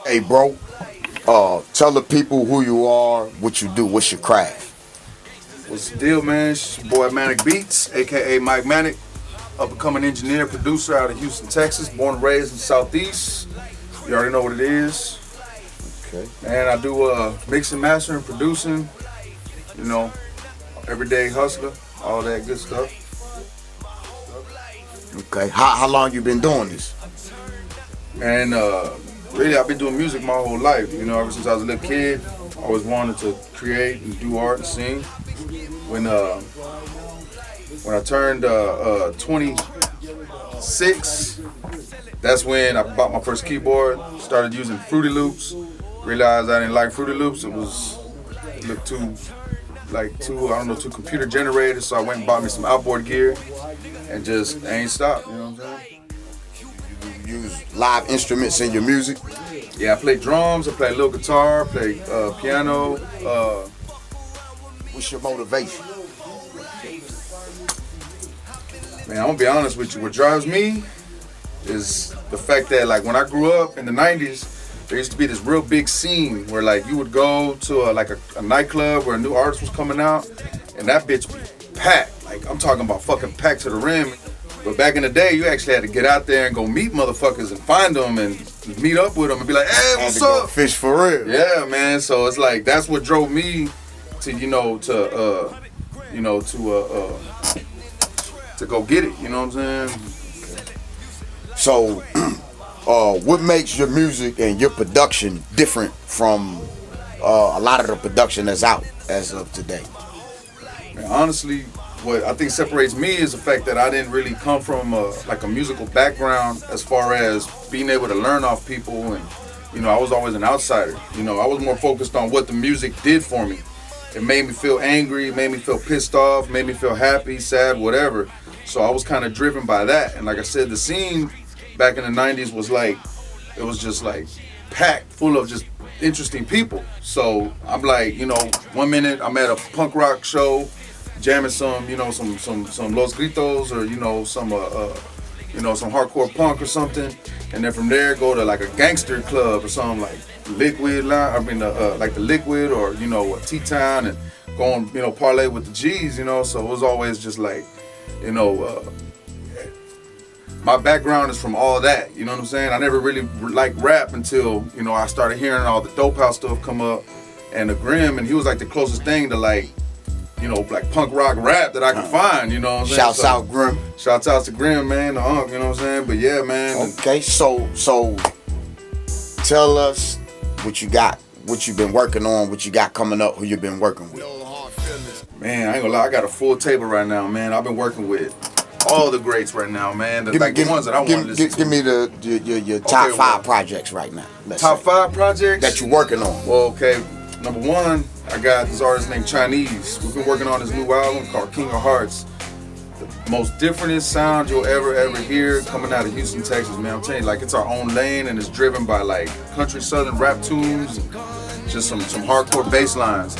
Hey, bro, tell the people who you are, what you do, what's your craft. What's the deal, man? It's your boy Manek Beats, aka Mike Manek, up and coming engineer, producer out of Houston, Texas, born and raised in the Southeast. You already know what it is. Okay. And I do mixing, mastering, producing, you know, everyday hustler, all that good stuff. Okay. How long you been doing this? And really, I've been doing music my whole life. You know, ever since I was a little kid, I always wanted to create and do art and sing. When I turned 26, that's when I bought my first keyboard. Started using Fruity Loops. Realized I didn't like Fruity Loops. It looked too too computer generated. So I went and bought me some outboard gear and just ain't stopped. You know what I'm saying? You use live instruments in your music? Yeah, I play drums. I play a little guitar. Play piano. What's your motivation? Man, I'm gonna be honest with you. What drives me is the fact that, like, when I grew up in the '90s, there used to be this real big scene where, like, you would go to a nightclub where a new artist was coming out, and that bitch be packed. Like, I'm talking about fucking packed to the rim. But back in the day, you actually had to get out there and go meet motherfuckers and find them and meet up with them and be like, hey, what's up? Go fish for real. Yeah, man. So it's like that's what drove me to to go get it. You know what I'm saying? So, what makes your music and your production different from a lot of the production that's out as of today? Man, honestly, what I think separates me is the fact that I didn't really come from a musical background as far as being able to learn off people, and I was always an outsider. I was more focused on what the music did for me. It made me feel angry, made me feel pissed off, made me feel happy, sad, whatever. So I was kind of driven by that. And like I said, the scene back in the '90s was just packed full of just interesting people. So I'm like, 1 minute I'm at a punk rock show, jamming some Los Gritos or some hardcore punk or something, and then from there go to like a gangster club or something like Liquid, like the Liquid or T-Town, and go on parlay with the G's. So it was always just like my background is from all that. You know what I'm saying? I never really liked rap until I started hearing all the Dope House stuff come up, and the Grim, and he was like the closest thing to like punk rock rap that I could find, what I'm saying? Shouts out Grim. Shouts out to Grim, man, the Unk, you know what I'm saying? But yeah, man. Okay, so tell us what you got, what you've been working on, what you got coming up, who you've been working with. Man, I ain't gonna lie, I got a full table right now, man. I've been working with all the greats right now, man. The ones that I want to listen to. Give me your top five projects right now. Top 5 projects? That you're working on. Well, okay. Number 1, I got this artist named Chinese. We've been working on this new album called King of Hearts. The most differentest sound you'll ever hear coming out of Houston, Texas, man. I'm telling you, like, it's our own lane, and it's driven by like country southern rap tunes and just some hardcore bass lines.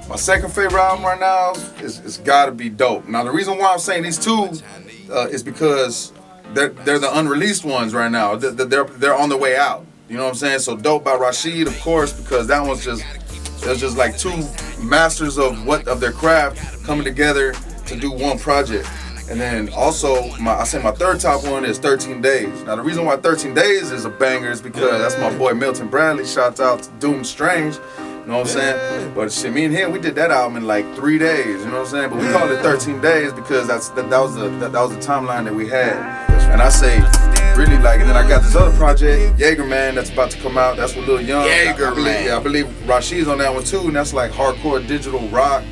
My second favorite album right now is gotta be Dope. Now the reason why I'm saying these two is because they're the unreleased ones right now. They're on the way out. You know what I'm saying? So Dope by Rasheed, of course, because that one's just like two masters of their craft coming together to do one project. And then also my third top one is 13 Days. Now the reason why 13 Days is a banger is because that's my boy Milton Bradley. Shouts out to Doom Strange. You know what I'm saying? But shit, me and him, we did that album in like 3 days. You know what I'm saying? But we called it 13 Days because that was the timeline that we had. And I say, really, like, and then I got this other project, Jaeger Man, that's about to come out. That's with Lil Young. Jaeger Man. Yeah, I believe Rasheed's on that one too, and that's like hardcore digital rock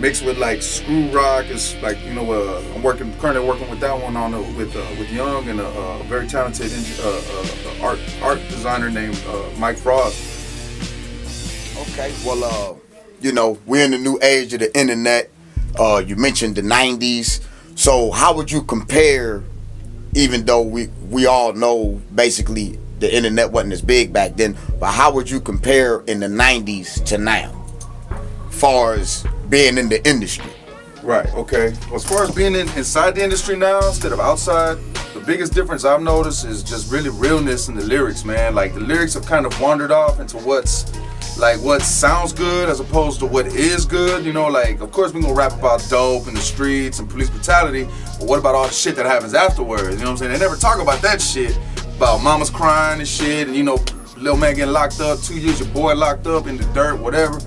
mixed with like screw rock. It's like I'm currently working with that one with Young and a very talented art designer named Mike Frost. Okay, well, we're in the new age of the internet. You mentioned the '90s, so how would you compare? Even though we all know basically the internet wasn't as big back then, but how would you compare in the '90s to now, far as being in the industry? Right. Okay. Well, as far as being inside the industry now instead of outside, the biggest difference I've noticed is just really realness in the lyrics, man. Like the lyrics have kind of wandered off into what sounds good as opposed to what is good. You know, like of course we gonna rap about dope in the streets and police brutality, but what about all the shit that happens afterwards? You know what I'm saying? They never talk about that shit, about mamas crying and shit, and you know, little man getting locked up, 2 years your boy locked up in the dirt, whatever.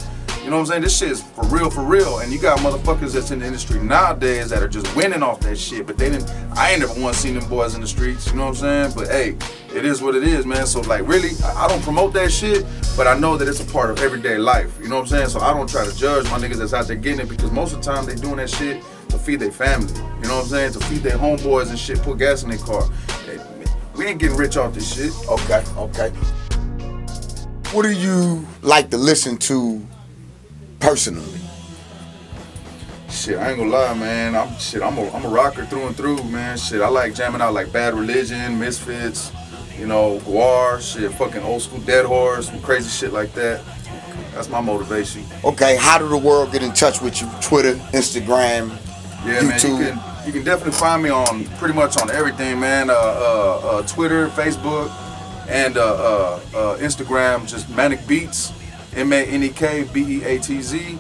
You know what I'm saying? This shit is for real. And you got motherfuckers that's in the industry nowadays that are just winning off that shit, but I ain't never once seen them boys in the streets, you know what I'm saying? But hey, it is what it is, man. So like really, I don't promote that shit, but I know that it's a part of everyday life, you know what I'm saying? So I don't try to judge my niggas that's out there getting it, because most of the time they doing that shit to feed their family, you know what I'm saying? To feed their homeboys and shit, put gas in their car. Hey, we ain't getting rich off this shit. Okay. What do you like to listen to personally? Shit, I ain't gonna lie, man. I'm a rocker through and through, man. Shit, I like jamming out like Bad Religion, Misfits, you know, Guar, shit, fucking old school Dead Horse, some crazy shit like that. That's my motivation. Okay, how do the world get in touch with you? Twitter, Instagram, yeah, YouTube? Man, you can definitely find me on pretty much on everything, man. Twitter, Facebook, and Instagram, just Manek Beats. MANEK BEATZ,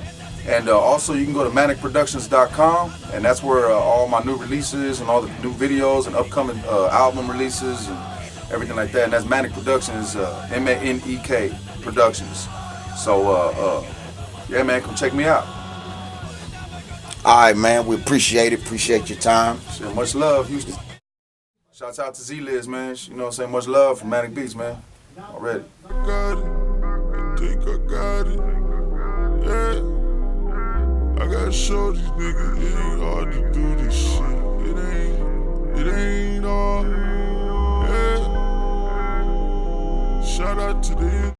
and also you can go to manekproductions.com, and that's where all my new releases and all the new videos and upcoming album releases and everything like that. And that's Manek Productions, MANEK Productions. So yeah, man, come check me out. All right, man, we appreciate your time. Shit, much love, Houston. Shouts out to Z-Liz, man. You know what I'm saying? Much love from Manek Beats, man. Already. Think I got it, yeah. I gotta show these niggas it ain't hard to do this shit. It ain't hard, yeah. Shout out to the